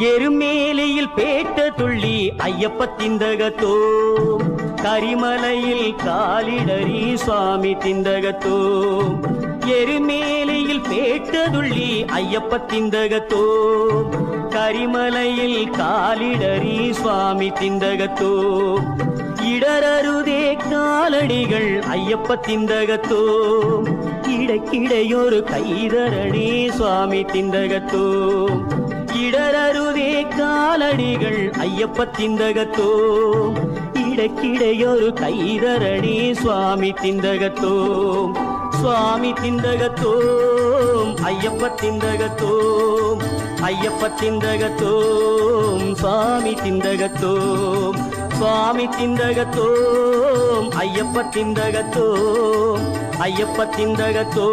எருமேலியில் பேட்ட துள்ளி ஐயப்ப திந்தகத்தோ கரிமலையில் காலிடரி சுவாமி திந்தகத்தோ எருமேலியில் பேட்ட துள்ளி ஐயப்ப திந்தகத்தோ கரிமலையில் காலிடரி சுவாமி திந்தகத்தோ இடரருதே காலடிகள் ஐயப்ப திந்தகத்தோ இடைக்கிடையொரு கைதரணி சுவாமி திந்தகத்தோ இடரருதே காலடிகள் ஐயப்ப திந்தகத்தோ இடைக்கிடையொரு கைதரணி சுவாமி திந்தகத்தோ சுவாமி திந்தகத்தோ ஐயப்ப திந்தகத்தோ ஐயப்ப திந்தகத்தோ சுவாமி திந்தகத்தோ சுவாமி திந்தகத்தோ ஐயப்ப திந்தகத்தோ ஐயப்ப திந்தகத்தோ